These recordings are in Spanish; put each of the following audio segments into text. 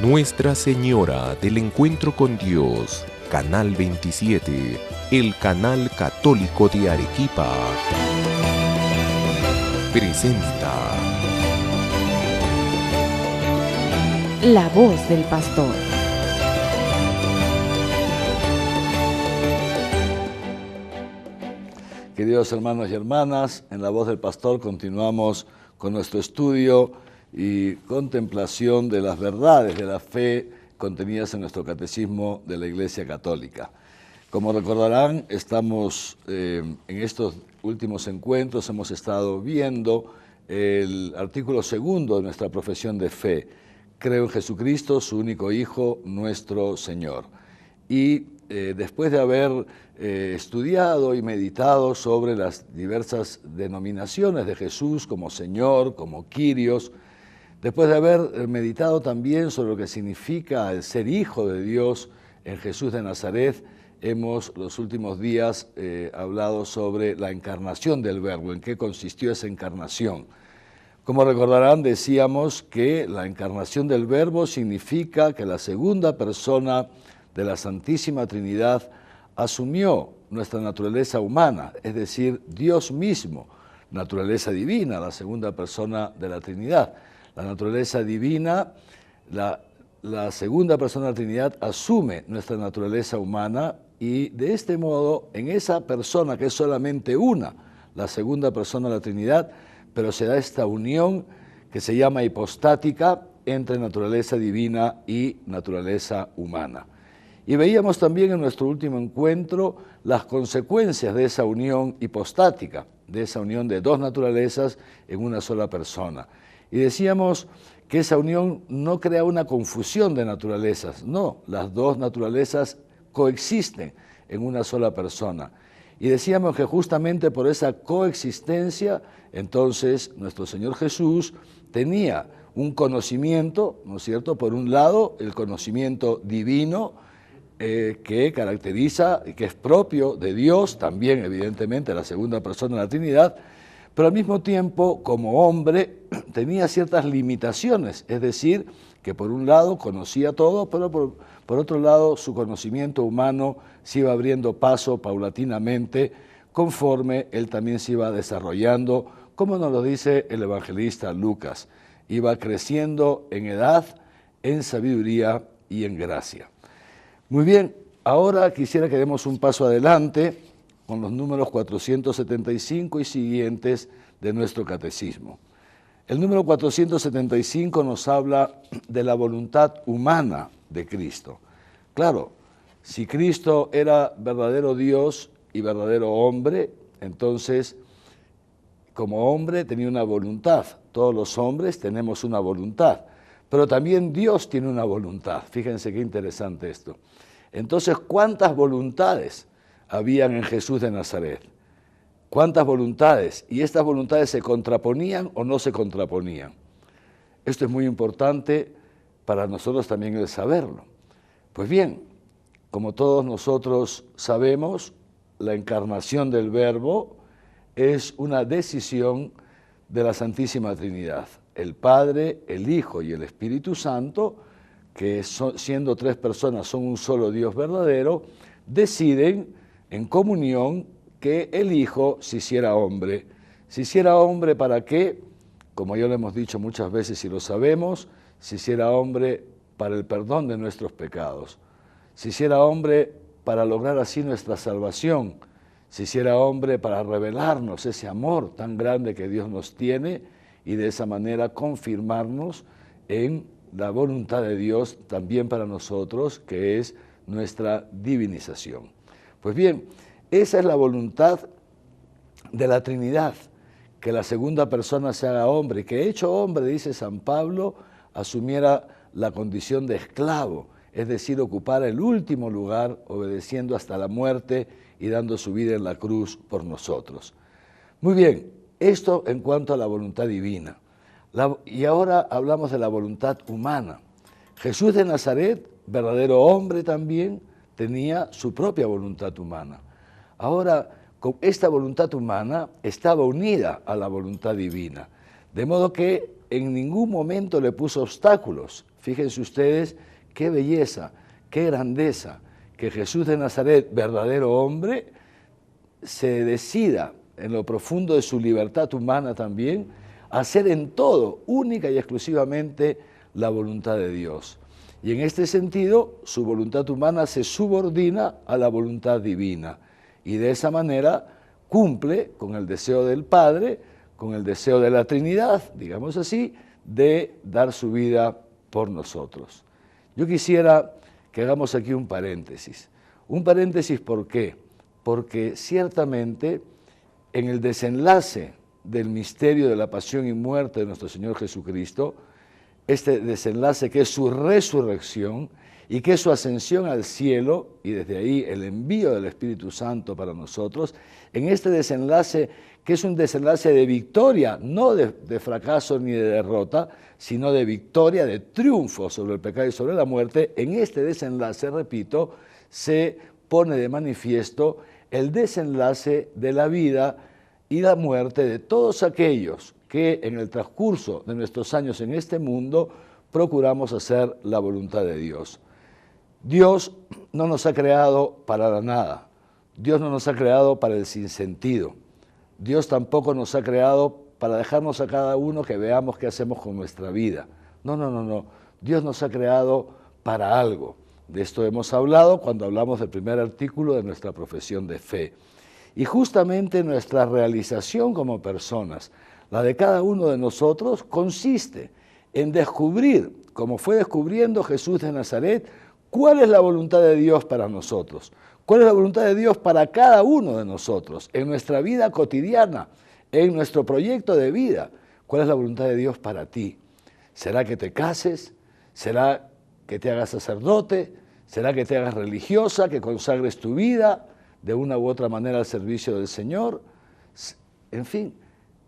Nuestra Señora del Encuentro con Dios, Canal 27, el canal católico de Arequipa, presenta La Voz del Pastor. Queridos hermanos y hermanas, en La Voz del Pastor continuamos con nuestro estudio y contemplación de las verdades de la fe contenidas en nuestro Catecismo de la Iglesia Católica. Como recordarán, estamos en estos últimos encuentros, hemos estado viendo el artículo 2 de nuestra profesión de fe. Creo en Jesucristo, su único Hijo, nuestro Señor. Y después de haber estudiado y meditado sobre las diversas denominaciones de Jesús como Señor, como Kyrios, después de haber meditado también sobre lo que significa el ser hijo de Dios en Jesús de Nazaret, hemos los últimos días hablado sobre la encarnación del Verbo, en qué consistió esa encarnación. Como recordarán, decíamos que la encarnación del Verbo significa que la segunda persona de la Santísima Trinidad asumió nuestra naturaleza humana, es decir, Dios mismo, naturaleza divina, la segunda persona de la Trinidad. La naturaleza divina, la segunda persona de la Trinidad asume nuestra naturaleza humana y de este modo, en esa persona que es solamente una, la segunda persona de la Trinidad, pero se da esta unión que se llama hipostática entre naturaleza divina y naturaleza humana. Y veíamos también en nuestro último encuentro las consecuencias de esa unión hipostática, de esa unión de dos naturalezas en una sola persona. Y decíamos que esa unión no crea una confusión de naturalezas, no, las dos naturalezas coexisten en una sola persona. Y decíamos que justamente por esa coexistencia, entonces nuestro Señor Jesús tenía un conocimiento, ¿no es cierto? Por un lado, el conocimiento divino que caracteriza y que es propio de Dios, también evidentemente la segunda persona de la Trinidad, pero al mismo tiempo, como hombre, tenía ciertas limitaciones, es decir, que por un lado conocía todo, pero por otro lado su conocimiento humano se iba abriendo paso paulatinamente conforme él también se iba desarrollando, como nos lo dice el evangelista Lucas, iba creciendo en edad, en sabiduría y en gracia. Muy bien, ahora quisiera que demos un paso adelante con los números 475 y siguientes de nuestro catecismo. El número 475 nos habla de la voluntad humana de Cristo. Claro, si Cristo era verdadero Dios y verdadero hombre, entonces como hombre tenía una voluntad. Todos los hombres tenemos una voluntad, pero también Dios tiene una voluntad. Fíjense qué interesante esto. Entonces, ¿cuántas voluntades habían en Jesús de Nazaret? ¿Cuántas voluntades? ¿Y estas voluntades se contraponían o no se contraponían? Esto es muy importante para nosotros también el saberlo. Pues bien, como todos nosotros sabemos, la encarnación del Verbo es una decisión de la Santísima Trinidad. El Padre, el Hijo y el Espíritu Santo, que siendo tres personas son un solo Dios verdadero, deciden en comunión que el Hijo se hiciera hombre. Se hiciera hombre ¿para qué? Como ya lo hemos dicho muchas veces y lo sabemos, se hiciera hombre para el perdón de nuestros pecados. Se hiciera hombre para lograr así nuestra salvación. Se hiciera hombre para revelarnos ese amor tan grande que Dios nos tiene y de esa manera confirmarnos en la voluntad de Dios también para nosotros, que es nuestra divinización. Pues bien, esa es la voluntad de la Trinidad, que la segunda persona se haga hombre, que hecho hombre, dice San Pablo, asumiera la condición de esclavo, es decir, ocupara el último lugar, obedeciendo hasta la muerte y dando su vida en la cruz por nosotros. Muy bien, esto en cuanto a la voluntad divina. Y ahora hablamos de la voluntad humana. Jesús de Nazaret, verdadero hombre también, tenía su propia voluntad humana. Ahora, esta voluntad humana estaba unida a la voluntad divina, de modo que en ningún momento le puso obstáculos. Fíjense ustedes qué belleza, qué grandeza, que Jesús de Nazaret, verdadero hombre, se decida en lo profundo de su libertad humana también, a hacer en todo, única y exclusivamente, la voluntad de Dios. Y en este sentido, su voluntad humana se subordina a la voluntad divina. Y de esa manera cumple con el deseo del Padre, con el deseo de la Trinidad, digamos así, de dar su vida por nosotros. Yo quisiera que hagamos aquí un paréntesis. Un paréntesis, ¿por qué? Porque ciertamente en el desenlace del misterio de la pasión y muerte de nuestro Señor Jesucristo, este desenlace que es su resurrección y que es su ascensión al cielo, y desde ahí el envío del Espíritu Santo para nosotros, en este desenlace que es un desenlace de victoria, no de fracaso ni de derrota, sino de victoria, de triunfo sobre el pecado y sobre la muerte, en este desenlace, repito, se pone de manifiesto el desenlace de la vida y la muerte de todos aquellos que en el transcurso de nuestros años en este mundo procuramos hacer la voluntad de Dios. Dios no nos ha creado para la nada, Dios no nos ha creado para el sinsentido, Dios tampoco nos ha creado para dejarnos a cada uno que veamos qué hacemos con nuestra vida. No, Dios nos ha creado para algo. De esto hemos hablado cuando hablamos del primer artículo de nuestra profesión de fe. Y justamente nuestra realización como personas, la de cada uno de nosotros, consiste en descubrir, como fue descubriendo Jesús de Nazaret, cuál es la voluntad de Dios para nosotros, cuál es la voluntad de Dios para cada uno de nosotros, en nuestra vida cotidiana, en nuestro proyecto de vida. ¿Cuál es la voluntad de Dios para ti? ¿Será que te cases? ¿Será que te hagas sacerdote? ¿Será que te hagas religiosa, que consagres tu vida de una u otra manera al servicio del Señor? En fin,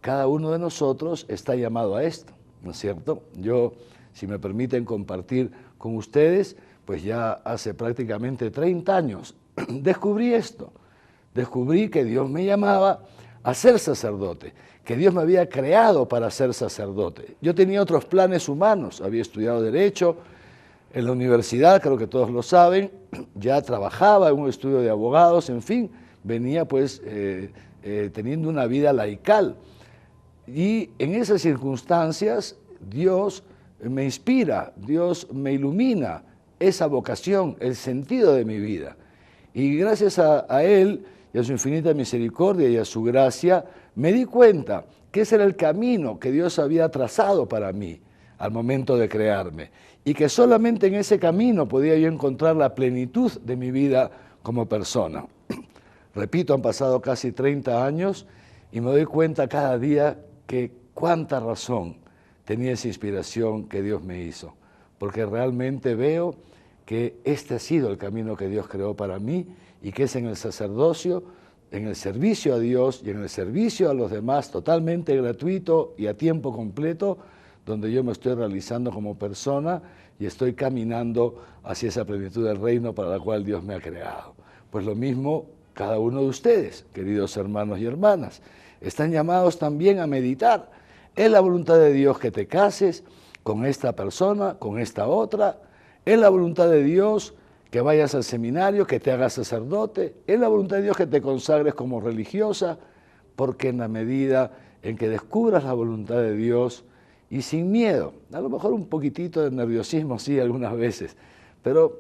cada uno de nosotros está llamado a esto, ¿no es cierto? Yo, si me permiten compartir con ustedes, pues ya hace prácticamente 30 años descubrí esto. Descubrí que Dios me llamaba a ser sacerdote, que Dios me había creado para ser sacerdote. Yo tenía otros planes humanos, había estudiado Derecho en la universidad, creo que todos lo saben, ya trabajaba en un estudio de abogados, en fin, venía pues teniendo una vida laical. Y en esas circunstancias Dios me inspira, Dios me ilumina esa vocación, el sentido de mi vida. Y gracias a Él y a su infinita misericordia y a su gracia, me di cuenta que ese era el camino que Dios había trazado para mí al momento de crearme, y que solamente en ese camino podía yo encontrar la plenitud de mi vida como persona. Repito, han pasado casi 30 años y me doy cuenta cada día que cuánta razón tenía esa inspiración que Dios me hizo, porque realmente veo que este ha sido el camino que Dios creó para mí, y que es en el sacerdocio, en el servicio a Dios y en el servicio a los demás, totalmente gratuito y a tiempo completo, donde yo me estoy realizando como persona y estoy caminando hacia esa plenitud del reino para la cual Dios me ha creado. Pues lo mismo cada uno de ustedes, queridos hermanos y hermanas, están llamados también a meditar. ¿Es la voluntad de Dios que te cases con esta persona, con esta otra? ¿Es la voluntad de Dios que vayas al seminario, que te hagas sacerdote? ¿Es la voluntad de Dios que te consagres como religiosa? Porque en la medida en que descubras la voluntad de Dios y sin miedo, a lo mejor un poquitito de nerviosismo sí algunas veces, pero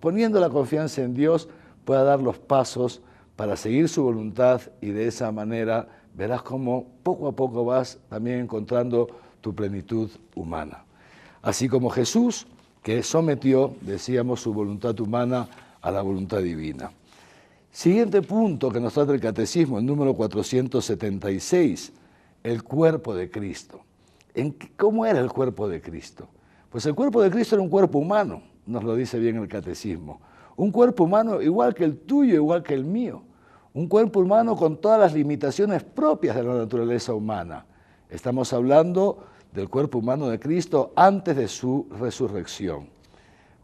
poniendo la confianza en Dios, pueda dar los pasos para seguir su voluntad, y de esa manera verás cómo poco a poco vas también encontrando tu plenitud humana. Así como Jesús, que sometió, decíamos, su voluntad humana a la voluntad divina. Siguiente punto que nos trata el Catecismo, el número 476, el cuerpo de Cristo. ¿Cómo era el cuerpo de Cristo? Pues el cuerpo de Cristo era un cuerpo humano, nos lo dice bien el Catecismo. Un cuerpo humano igual que el tuyo, igual que el mío. Un cuerpo humano con todas las limitaciones propias de la naturaleza humana. Estamos hablando del cuerpo humano de Cristo antes de su resurrección.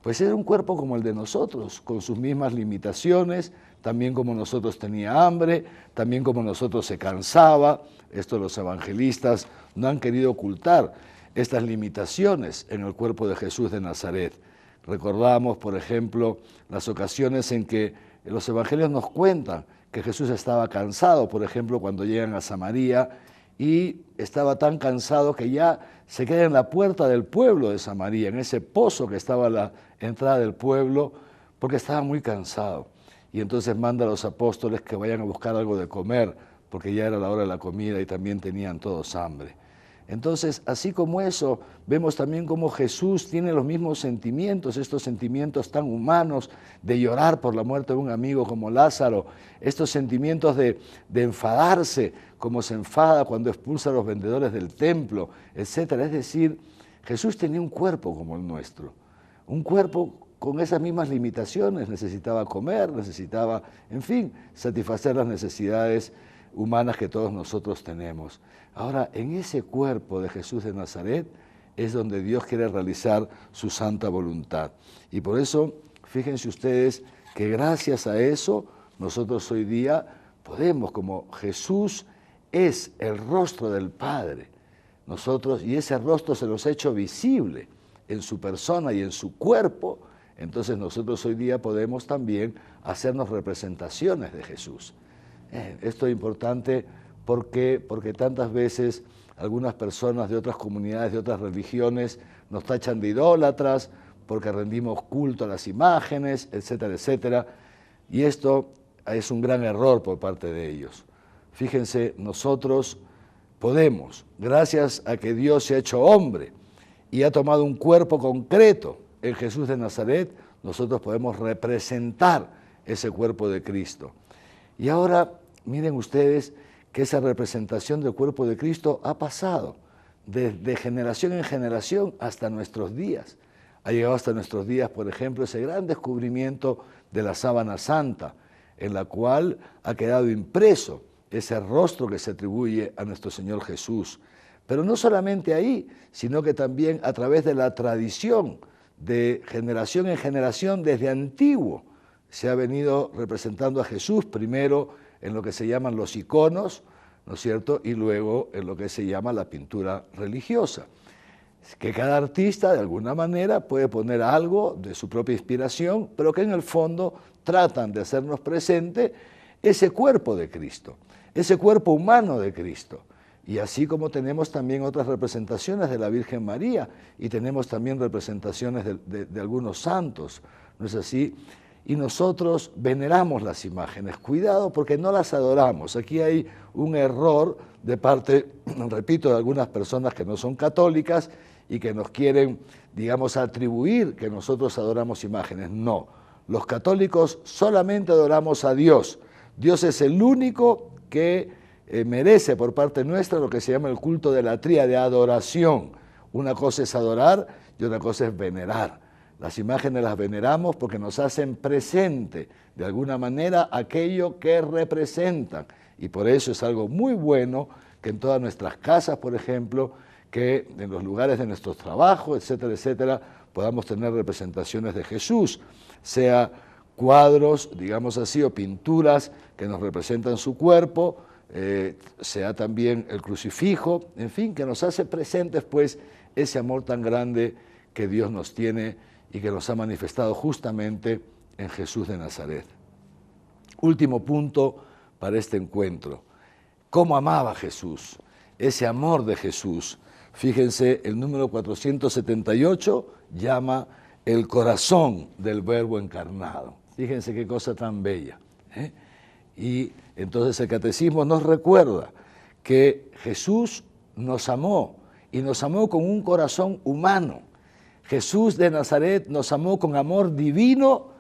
Pues era un cuerpo como el de nosotros, con sus mismas limitaciones, también como nosotros tenía hambre, también como nosotros se cansaba. Esto los evangelistas no han querido ocultar. estas limitaciones en el cuerpo de Jesús de Nazaret. Recordamos, por ejemplo, las ocasiones en que los evangelios nos cuentan que Jesús estaba cansado, por ejemplo, cuando llegan a Samaria, y estaba tan cansado que ya se queda en la puerta del pueblo de Samaria, en ese pozo que estaba a la entrada del pueblo, porque estaba muy cansado. Y entonces manda a los apóstoles que vayan a buscar algo de comer, porque ya era la hora de la comida y también tenían todos hambre. Entonces, así como eso, vemos también cómo Jesús tiene los mismos sentimientos, estos sentimientos tan humanos de llorar por la muerte de un amigo como Lázaro, estos sentimientos de enfadarse, como se enfada cuando expulsa a los vendedores del templo, etc. Es decir, Jesús tenía un cuerpo como el nuestro, un cuerpo con esas mismas limitaciones, necesitaba comer, necesitaba, en fin, satisfacer las necesidades humanas que todos nosotros tenemos. Ahora, en ese cuerpo de Jesús de Nazaret es donde Dios quiere realizar su santa voluntad. Y por eso, fíjense ustedes que gracias a eso, nosotros hoy día podemos, como Jesús es el rostro del Padre, nosotros, y ese rostro se nos ha hecho visible en su persona y en su cuerpo, entonces nosotros hoy día podemos también hacernos representaciones de Jesús. Esto es importante porque tantas veces algunas personas de otras comunidades, de otras religiones, nos tachan de idólatras porque rendimos culto a las imágenes, etcétera, etcétera. Y esto es un gran error por parte de ellos. Fíjense, nosotros podemos, gracias a que Dios se ha hecho hombre y ha tomado un cuerpo concreto en Jesús de Nazaret, nosotros podemos representar ese cuerpo de Cristo. Y ahora, miren ustedes que esa representación del cuerpo de Cristo ha pasado de generación en generación hasta nuestros días. Ha llegado hasta nuestros días, por ejemplo, ese gran descubrimiento de la sábana santa, en la cual ha quedado impreso ese rostro que se atribuye a nuestro Señor Jesús. Pero no solamente ahí, sino que también a través de la tradición, de generación en generación, desde antiguo, se ha venido representando a Jesús, primero en lo que se llaman los iconos, ¿no es cierto?, y luego en lo que se llama la pintura religiosa. Que cada artista, de alguna manera, puede poner algo de su propia inspiración, pero que en el fondo tratan de hacernos presente ese cuerpo de Cristo, ese cuerpo humano de Cristo. Y así como tenemos también otras representaciones de la Virgen María, y tenemos también representaciones de algunos santos, ¿no es así? Y nosotros veneramos las imágenes. Cuidado porque no las adoramos. Aquí hay un error de parte, repito, de algunas personas que no son católicas y que nos quieren, digamos, atribuir que nosotros adoramos imágenes. No, los católicos solamente adoramos a Dios. Dios es el único que merece por parte nuestra lo que se llama el culto de la tría de adoración. Una cosa es adorar y otra cosa es venerar. Las imágenes las veneramos porque nos hacen presente de alguna manera aquello que representan. Y por eso es algo muy bueno que en todas nuestras casas, por ejemplo, que en los lugares de nuestros trabajos, etcétera, etcétera, podamos tener representaciones de Jesús, sea cuadros, digamos así, o pinturas que nos representan su cuerpo, sea también el crucifijo, en fin, que nos hace presentes pues ese amor tan grande que Dios nos tiene y que nos ha manifestado justamente en Jesús de Nazaret. Último punto para este encuentro. ¿Cómo amaba Jesús? Ese amor de Jesús. Fíjense, el número 478 llama el corazón del Verbo encarnado. Fíjense qué cosa tan bella. Y entonces el catecismo nos recuerda que Jesús nos amó y nos amó con un corazón humano. Jesús de Nazaret nos amó con amor divino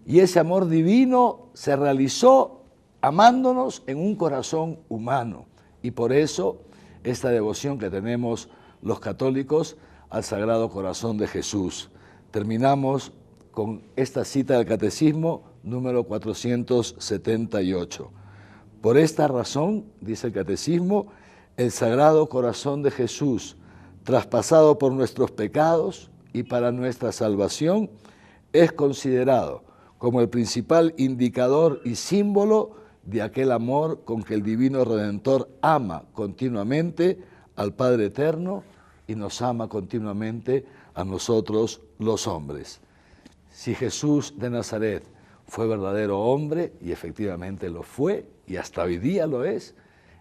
y ese amor divino se realizó amándonos en un corazón humano. Y por eso esta devoción que tenemos los católicos al Sagrado Corazón de Jesús. Terminamos con esta cita del Catecismo número 478. Por esta razón, dice el Catecismo, el Sagrado Corazón de Jesús, traspasado por nuestros pecados, y para nuestra salvación, es considerado como el principal indicador y símbolo de aquel amor con que el Divino Redentor ama continuamente al Padre Eterno y nos ama continuamente a nosotros los hombres. Si Jesús de Nazaret fue verdadero hombre, y efectivamente lo fue, y hasta hoy día lo es,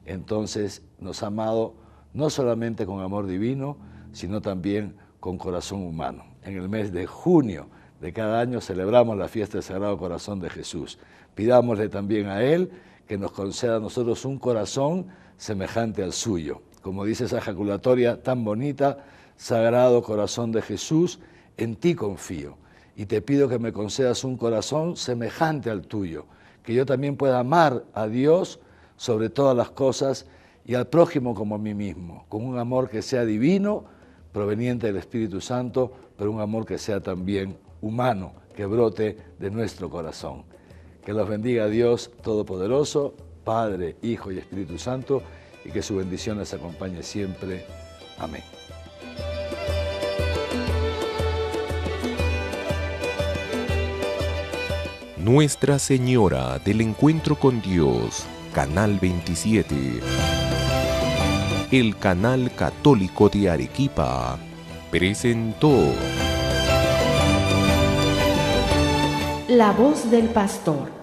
entonces nos ha amado no solamente con amor divino, sino también con corazón humano. En el mes de junio de cada año celebramos la fiesta del Sagrado Corazón de Jesús. Pidámosle también a Él que nos conceda a nosotros un corazón semejante al suyo. Como dice esa ejaculatoria tan bonita, Sagrado Corazón de Jesús, en ti confío y te pido que me concedas un corazón semejante al tuyo, que yo también pueda amar a Dios sobre todas las cosas y al prójimo como a mí mismo, con un amor que sea divino, proveniente del Espíritu Santo, pero un amor que sea también humano, que brote de nuestro corazón. Que los bendiga Dios Todopoderoso, Padre, Hijo y Espíritu Santo, y que su bendición les acompañe siempre. Amén. Nuestra Señora del Encuentro con Dios, Canal 27. El Canal Católico de Arequipa presentó La voz del pastor.